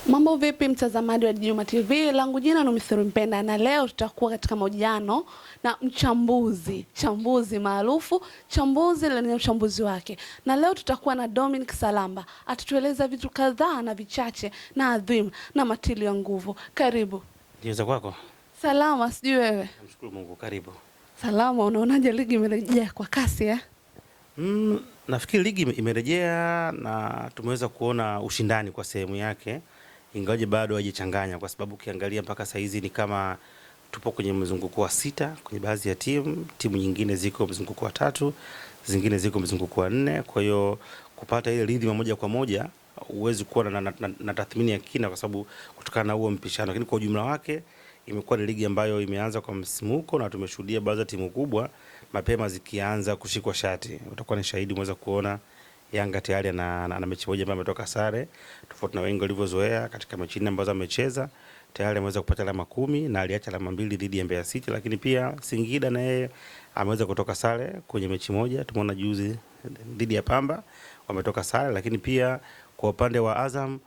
Mambo vipi mtazamaji wa Juma TV, langu jina ni Mithiri Mpenda na leo tutakuwa katika mahojiano na mchambuzi maarufu, chambuzi lenye uchambuzi wake. Na leo tutakuwa na Dominic Salamba, atatueleza vitu kadhaa na vichache na adhimu na matili ya nguvu. Karibu. Niweza kwako? Salama, sijui wewe. Namshukuru Mungu, karibu. Salama, unaonaje ligi imerejea kwa kasi eh? Nafikiri ligi imerejea na tumeweza kuona ushindani kwa sehemu yake. Ingawaje bado hajichanganya kwa sababu ukiangalia mpaka saa hizi ni kama tupo kwenye mzunguko wa 6 kwenye baadhi ya timu nyingine ziko mzunguko wa 3, zingine ziko mzunguko wa 4. Kwa hiyo kupata ile rhythm moja kwa moja uwezi kuwa na tathmini ya kina kwa sababu kutokana na huo mpishano, lakini kwa ujumla wake imekuwa ni ligi ambayo imeanza kwa msimuko na tumeshuhudia baadhi ya timu kubwa mapema zikianza kushikwa shati. Utakuwa ni shahidi, umeweza kuona Yanga tayari na mechi moja ambayo ametoka sare, tofauti na wengi walivyozoea katika mechi nne ambazo amecheza. Tayari ameweza kupata alama 10 na aliacha alama 2 dhidi ya Mbeya City, lakini pia Singida na yeye ameweza kutoka sare kwenye mechi moja. Tumeona juzi dhidi ya Pamba wametoka sare, lakini pia kwa upande wa Azam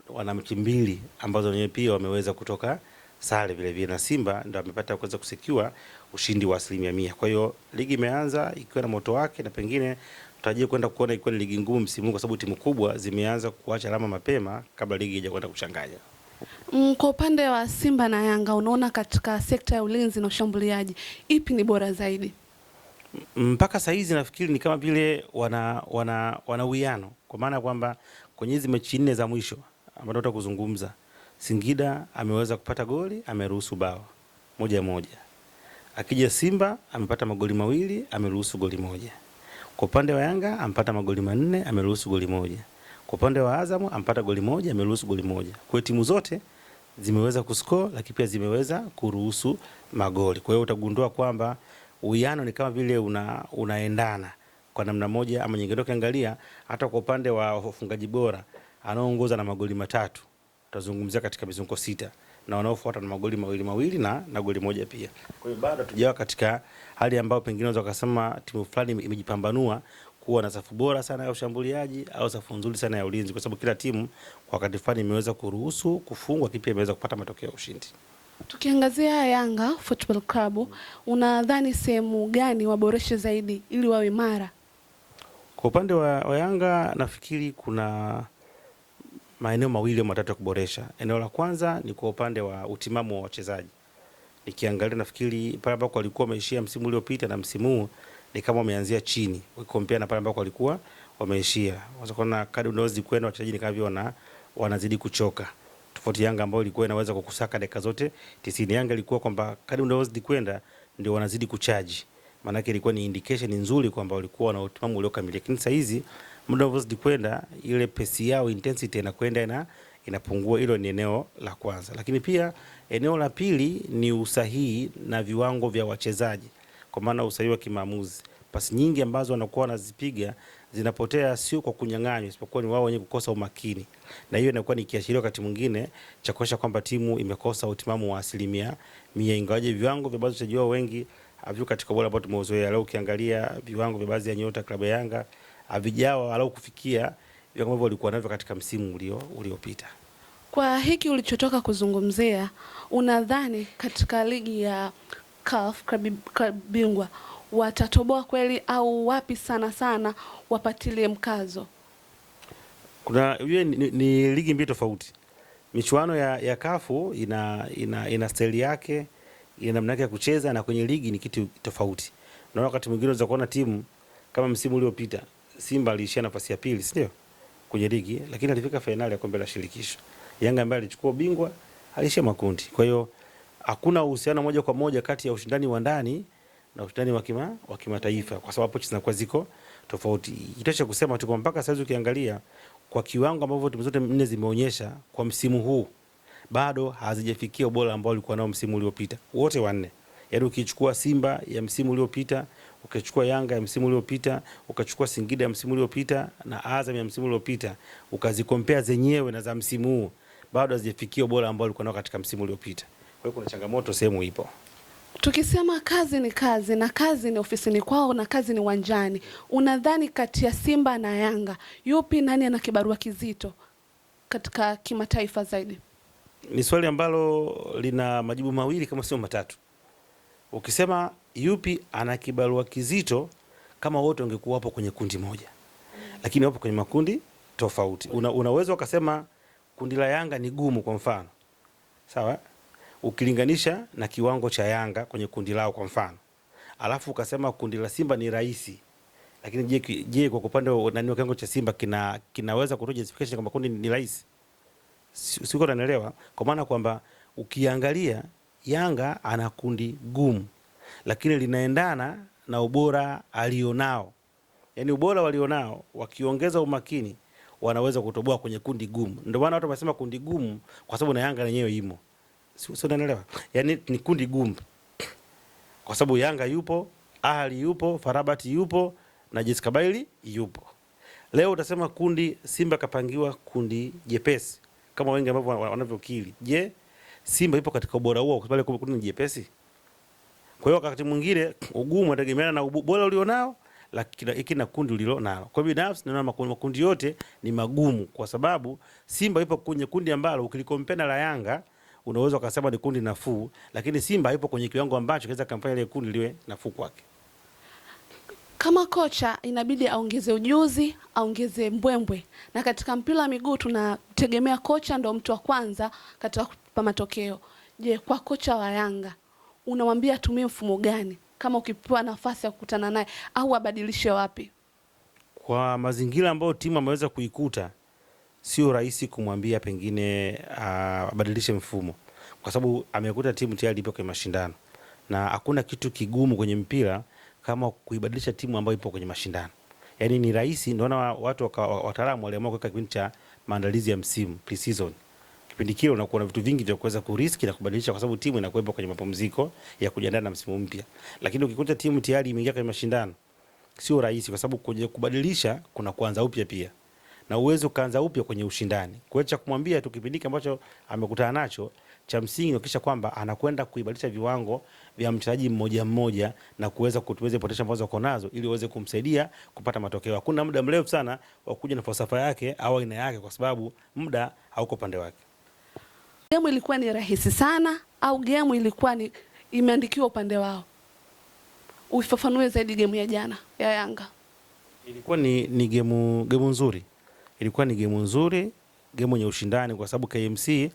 wana mechi 2 ambazo wenyewe pia wameweza kutoka sare vile vile, na Simba ndio amepata kuweza kusikiwa ushindi wa 100%. Kwa hiyo ligi imeanza ikiwa na moto wake na pengine tutajie kwenda kuona ikiwa ni ligi ngumu msimu kwa sababu timu kubwa zimeanza kuacha alama mapema kabla ligi haija kwenda kuchanganya. Kwa upande wa Simba na Yanga, unaona katika sekta ya ulinzi na ushambuliaji ipi ni bora zaidi? Mpaka saa hizi nafikiri ni kama vile wana uwiano, kwa maana kwamba kwenye hizo mechi 4 za mwisho ambazo tunataka kuzungumza, Singida ameweza kupata goli, ameruhusu bao moja. Akija Simba amepata magoli 2, ameruhusu goli 1. Kwa upande wa Yanga ampata magoli 4, ameruhusu goli 1. Kwa upande wa Azam ampata goli 1, ameruhusu goli 1. Kwa timu zote zimeweza kuscore lakini pia zimeweza kuruhusu magoli. Kwa hiyo utagundua kwamba uwiano ni kama vile unaendana kwa namna moja ama nyingine. Ukiangalia hata kwa upande wa wafungaji bora anaoongoza na magoli 3, tutazungumzia katika mizunguko 6 na wanaofuata na magoli 2 na goli 1 pia. Kwa hiyo bado tujawa katika hali ambayo pengine unaweza kusema timu fulani imejipambanua kuwa na safu bora sana ya ushambuliaji au safu nzuri sana ya ulinzi, kwa sababu kila timu kwa wakati fulani imeweza kuruhusu kufungwa, pia imeweza kupata matokeo ya ushindi. Tukiangazia Yanga Football Club, unadhani sehemu gani waboreshe zaidi ili wawe imara? Kwa upande wa Yanga nafikiri kuna maeneo mawili au matatu ya kuboresha. Eneo la kwanza ni kwa upande wa utimamu wa wachezaji. Nikiangalia nafikiri pale ambapo walikuwa wameishia msimu uliopita na msimu huu ni kama wameanzia chini. Ukikompea na pale ambapo walikuwa wameishia. Unaweza kuona kadri unazidi kwenda wachezaji ni kama vile wanazidi kuchoka. Tofauti Yanga ambao ilikuwa inaweza kukusaka dakika zote 90. Yanga ilikuwa kwamba kadri unazidi kwenda ndio wanazidi kuchaji. Maana yake ilikuwa ni indication nzuri kwamba walikuwa na utimamu uliokamilika. Lakini sasa hizi muda unazidi kwenda ile pesi yao intensity inakwenda inapungua. Hilo ni eneo la kwanza. Lakini pia eneo la pili ni usahihi na viwango vya wachezaji, kwa maana usahihi wa kimaamuzi. Pasi nyingi ambazo wanakuwa wanazipiga zinapotea sio kwa kunyang'anywa, isipokuwa ni wao wenyewe kukosa umakini, na hiyo inakuwa ni kiashirio wakati mwingine cha kuonyesha kwamba timu imekosa utimamu wa 100%. Ingawaje viwango vya baadhi ya wachezaji wao wengi haviko katika bora ambao tumeuzoea. Leo ukiangalia viwango vya baadhi ya nyota klabu ya Yanga havijawa au kufikia viwango ambavyo walikuwa navyo katika msimu uliopita. Kwa hiki ulichotoka kuzungumzia, unadhani katika ligi ya CAF klabu bingwa watatoboa kweli au wapi sana wapatilie mkazo? Kuna hiyo ni ligi mbili tofauti. Michuano ya CAF ina style yake, ina namna yake ya kucheza, na kwenye ligi ni kitu tofauti. Na wakati mwingine unaweza kuona timu kama msimu uliopita Simba aliishia nafasi ya pili, sio kwenye ligi, lakini alifika finali ya kombe la shirikisho. Yanga ambaye alichukua ubingwa alishia makundi. Kwa hiyo hakuna uhusiano moja kwa moja kati ya ushindani wa ndani na ushindani wa kimataifa, kwa sababu hapo zinakuwa ziko tofauti. Itosha kusema tu kwa mpaka sasa ukiangalia kwa kiwango ambavyo timu zote 4 zimeonyesha kwa msimu huu bado hazijafikia ubora ambao walikuwa nao msimu uliopita wote wanne. Yaani ukichukua Simba ya msimu uliopita, ukachukua Yanga ya msimu uliopita, ukachukua Singida ya msimu uliopita na Azam ya msimu uliopita, ukazikompea zenyewe na za msimu huu, bado hazijafikia ubora ambao walikuwa nao katika msimu uliopita. Kwa hiyo kuna changamoto sehemu ipo. Tukisema kazi ni kazi na kazi ni ofisini kwao na kazi ni uwanjani, unadhani kati ya Simba na Yanga yupi nani ana kibarua kizito? katika kimataifa zaidi? Ni swali ambalo lina majibu mawili kama sio matatu. Ukisema yupi ana kibarua kizito, kama wote wangekuwa hapo kwenye kundi moja, lakini wapo kwenye makundi tofauti. Unaweza ukasema kundi la Yanga ni gumu kwa mfano, sawa, ukilinganisha na kiwango cha Yanga kwenye kundi lao kwa mfano, alafu ukasema kundi la Simba ni rahisi, lakini je kwa upande wa nani, kiwango cha Simba kinaweza kutoa justification kama kundi ni rahisi? Siko naelewa, kwa maana kwamba ukiangalia Yanga ana kundi gumu, lakini linaendana na ubora alionao. Yaani ubora walionao wakiongeza umakini wanaweza kutoboa kwenye kundi gumu. Ndio maana watu wanasema kundi gumu kwa sababu na Yanga yenyewe imo. Sio unaelewa? Yaani ni kundi gumu. Kwa sababu Yanga yupo, Ahli yupo, Farabati yupo na JS Kabylie yupo. Leo utasema kundi Simba kapangiwa kundi jepesi kama wengi ambao wanavyokiri. Je, Simba ipo katika ubora huo kwa sababu kundi ni jepesi? Kwa hiyo wakati mwingine ugumu unategemeana na ubora ulionao, lakini na kundi ulilonalo. Kwa hiyo binafsi naona makundi yote ni magumu, kwa sababu Simba ipo kwenye kundi ambalo ukilikompena la Yanga unaweza ukasema ni kundi nafuu, lakini Simba ipo kwenye kiwango ambacho kinaweza kumfanya ile kundi liwe nafuu kwake. Kama kocha inabidi aongeze ujuzi, aongeze mbwembwe. Na katika mpira wa miguu tunategemea kocha ndo mtu wa kwanza katika kupa matokeo. Je, kwa kocha wa Yanga unamwambia atumie mfumo gani kama ukipewa nafasi ya kukutana naye, au abadilishe wapi? Kwa mazingira ambayo timu ameweza kuikuta, sio rahisi kumwambia pengine abadilishe mfumo, kwa sababu amekuta timu tayari ipo kwenye mashindano, na hakuna kitu kigumu kwenye mpira kama kuibadilisha timu ambayo ipo kwenye mashindano. Yaani ni rahisi, ndio watu wataalamu waliamua kuweka kipindi cha maandalizi ya msimu, pre-season. Kipindi kile unakuwa na vitu vingi vya kuweza kuriski na kubadilisha, kwa sababu timu inakuwepo kwenye mapumziko ya kujiandaa na msimu mpya. Lakini ukikuta timu tayari imeingia kwenye mashindano, sio rahisi, kwa sababu kwenye kubadilisha kuna kuanza upya pia, na uwezo kuanza upya kwenye ushindani. Kwa hiyo cha kumwambia tu kipindi ambacho amekutana nacho, cha msingi ni kisha kwamba anakwenda kuibadilisha viwango vya mchezaji mmoja mmoja na kuweza kutuweza potential ambazo wako nazo ili uweze kumsaidia kupata matokeo. Hakuna muda mrefu sana wa kuja na falsafa yake au aina yake, kwa sababu muda hauko pande wake. Game ilikuwa ni rahisi sana au game ilikuwa ni imeandikiwa upande wao? Ufafanue zaidi game ya jana ya Yanga. Ilikuwa ni game nzuri. Ilikuwa ni game nzuri, game yenye ushindani, kwa sababu KMC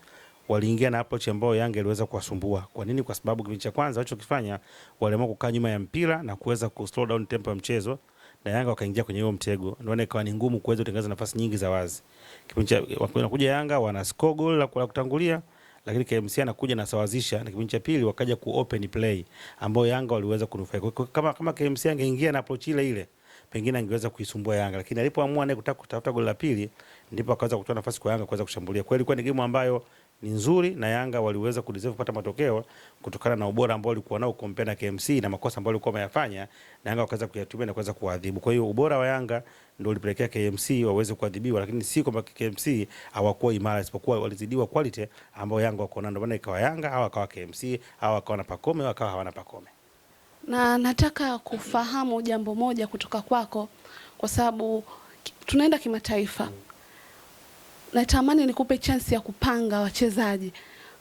waliingia na approach ambayo Yanga iliweza kuwasumbua. Kwa nini? Kwa sababu kipindi cha kwanza walichokifanya waliamua kukaa nyuma ya mpira na kuweza ku slow down tempo ya mchezo, na Yanga wakaingia kwenye huo mtego. Ndio ikawa ni ngumu kuweza kutengeneza nafasi nyingi za wazi. Kipindi cha wanakuja Yanga wana score goal la kutangulia, lakini KMC anakuja na sawazisha, na kipindi cha pili wakaja ku open play ambayo Yanga waliweza kunufaika. Kama KMC angeingia na approach ile pengine angeweza kuisumbua Yanga, lakini alipoamua naye kutaka kutafuta goli la pili ndipo akaweza kutoa nafasi kwa Yanga kuweza kushambulia. Kwa hiyo ilikuwa ni game ambayo ni nzuri, na Yanga waliweza kudeserve kupata matokeo kutokana na ubora ambao walikuwa nao compare na KMC na makosa ambayo walikuwa wameyafanya, na Yanga wakaweza kuyatumia na kuweza kuadhibu. Kwa hiyo ubora wa Yanga ndio ulipelekea KMC waweze kuadhibiwa, lakini si kwamba KMC hawakuwa imara, isipokuwa walizidiwa quality ambayo Yanga wako nayo. Ndio maana ikawa Yanga au akawa KMC au akawa na Pacome au akawa hawana Pacome. Na nataka kufahamu jambo moja kutoka kwako, kwa sababu tunaenda kimataifa. Natamani nikupe chance ya kupanga wachezaji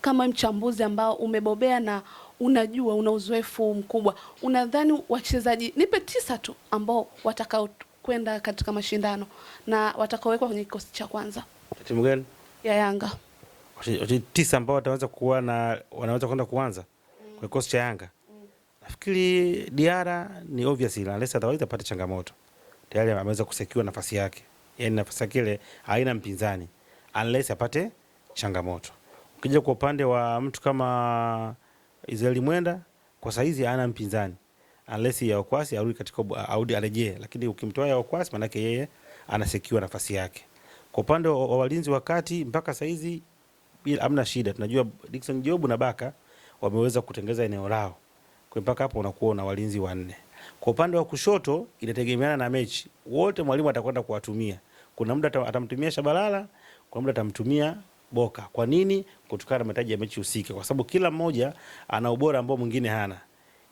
kama mchambuzi ambao umebobea na unajua una uzoefu mkubwa. Unadhani wachezaji, nipe 9 tu ambao watakao kwenda katika mashindano na watakaowekwa kwenye kikosi cha kwanza. Timu gani? Ya Yanga. Wachezaji 9 ambao wataweza kuwa na wanaweza kwenda kuanza kwa kikosi cha Yanga. Nafikiri Diarra ni obvious, unless ataweza apate changamoto. Tayari ameweza kusecure nafasi yake. Yaani nafasi yake ile haina mpinzani unless apate changamoto. Ukija kwa upande wa mtu kama Israeli Mwenda, kwa saizi hana mpinzani unless ya Okwasi arudi katika Audi arejee, lakini ukimtoa ya Okwasi maana yake yeye ana secure nafasi yake. Kwa upande wa walinzi wa kati mpaka saizi hamna shida. Tunajua Dickson Job na Baka wameweza kutengeza eneo lao. Kwa mpaka hapo unakuwa na walinzi 4. Kwa upande wa kushoto inategemeana na mechi. Wote mwalimu atakwenda kuwatumia. Kuna muda atamtumia Shabalala, kuna muda atamtumia Boka. Kwa nini? Kutokana na mahitaji ya mechi husika, kwa sababu kila mmoja ana ubora ambao mwingine hana.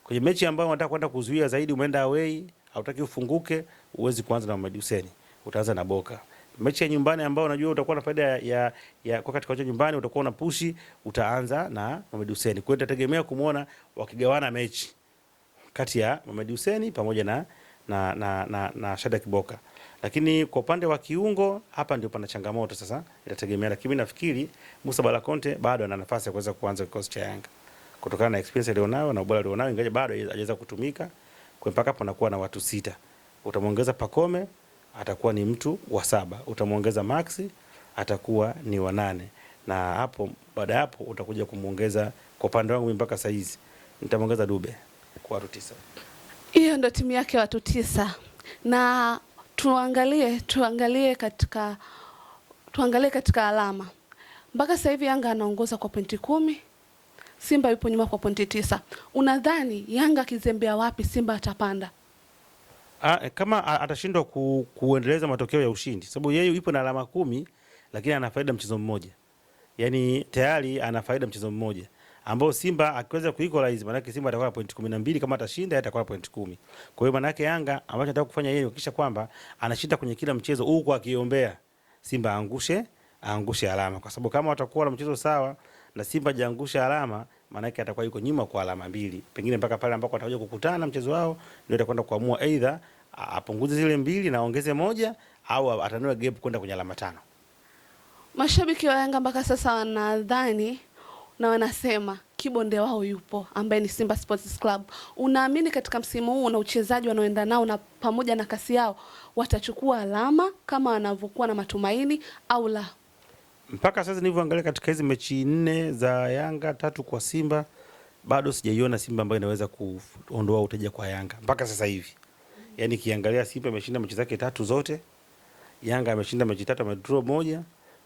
Kwenye mechi ambayo unataka kwenda kuzuia zaidi, umeenda away, hautaki ufunguke, uwezi kuanza na Mohamed Hussein. Utaanza na Boka. Mechi ya nyumbani ambao unajua utakuwa na faida kwa katika uwanja nyumbani, utakuwa una pushi, utaanza na Mohamed Hussein. Kwa hiyo tutategemea kumuona wakigawana mechi kati ya Mohamed Hussein pamoja na Shadrack Boka. Lakini kwa upande wa kiungo hapa ndio pana changamoto sasa, itategemea, lakini nafikiri Musa Bala Conte bado ana nafasi ya kuweza kuanza kikosi cha Yanga kutokana na experience alionayo na ubora alionayo, ingawa bado hajaweza kutumika. Kwa mpaka hapo anakuwa na watu 6. Utamuongeza Pacome, atakuwa ni mtu wa 7. Utamuongeza Maxi, atakuwa ni wa 8. Na hapo baada hapo utakuja kumuongeza, kwa upande wangu mpaka saa hizi nitamuongeza Dube kwa watu 9. Hiyo ndio timu yake watu 9. Na tuangalie katika alama. Mpaka sasa hivi Yanga anaongoza kwa pointi 10. Simba yupo nyuma kwa pointi 9. Unadhani Yanga akizembea wapi Simba atapanda? Kama atashindwa kuendeleza matokeo ya ushindi, sababu yeye yupo na alama 10 lakini ana faida mchezo mmoja. Yaani tayari ana faida mchezo mmoja, ambao Simba akiweza kuequalize maana yake Simba atakuwa na point 12, kama atashinda atakuwa na point 10. Kwa hiyo maana yake Yanga ambacho anataka kufanya yeye kuhakikisha kwamba anashinda kwenye kila mchezo, huko akiombea Simba aangushe alama, kwa sababu kama watakuwa na mchezo sawa na Simba hajaangusha alama, maana yake atakuwa yuko nyuma kwa alama 2. Pengine mpaka pale ambako watakuja kukutana mchezo wao ndio itakwenda kuamua either apunguze zile 2 na aongeze 1 au atanua gap kwenda kwenye alama 5. Mashabiki wa Yanga mpaka sasa wanadhani na wanasema kibonde wao yupo ambaye ni Simba Sports Club. Unaamini katika msimu huu na uchezaji wanaoenda nao na pamoja na kasi yao watachukua alama kama wanavyokuwa na matumaini au la? Mpaka sasa nilivyoangalia katika hizi mechi 4 za Yanga, 3 kwa Simba, bado sijaiona Simba ambayo inaweza kuondoa uteja kwa Yanga mpaka sasa hivi. Yaani kiangalia Simba ameshinda mechi zake 3 zote, Yanga ameshinda mechi 3, amedraw 1.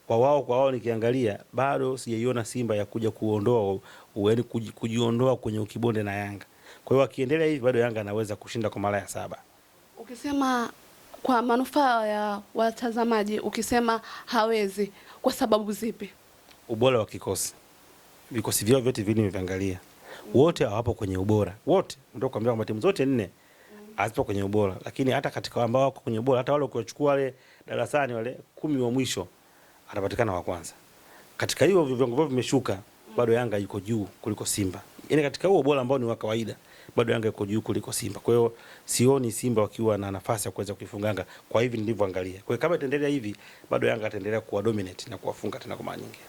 Kwa wao nikiangalia bado sijaiona Simba ya kuja kujiondoa kwenye ukibonde na Yanga. Kwa hiyo akiendelea hivi bado Yanga anaweza kushinda kwa mara ya 7. Ukisema kwa manufaa ya watazamaji, ukisema hawezi, kwa sababu zipi? Ubora wa kikosi. Vikosi vyao vyote vile nimeangalia. Wote hawapo kwenye ubora. Wote ndio kuambia kwamba timu zote 4 hazipo kwenye ubora. Lakini hata katika ambao wako kwenye ubora, hata wale ukiwachukua wale darasani wale 10 wa mwisho anapatikana wa kwanza. Katika hiyo viwango vyao vimeshuka, bado Yanga yuko juu kuliko Simba. Yaani katika huo bora ambao ni wa kawaida, bado Yanga yuko juu kuliko Simba. Kwa hiyo sioni Simba wakiwa na nafasi ya kuweza kuifunga Yanga kwa hivi nilivyoangalia. Kwa hiyo kama itaendelea hivi, bado Yanga ataendelea kuwa dominate na kuwafunga tena kwa mara nyingine.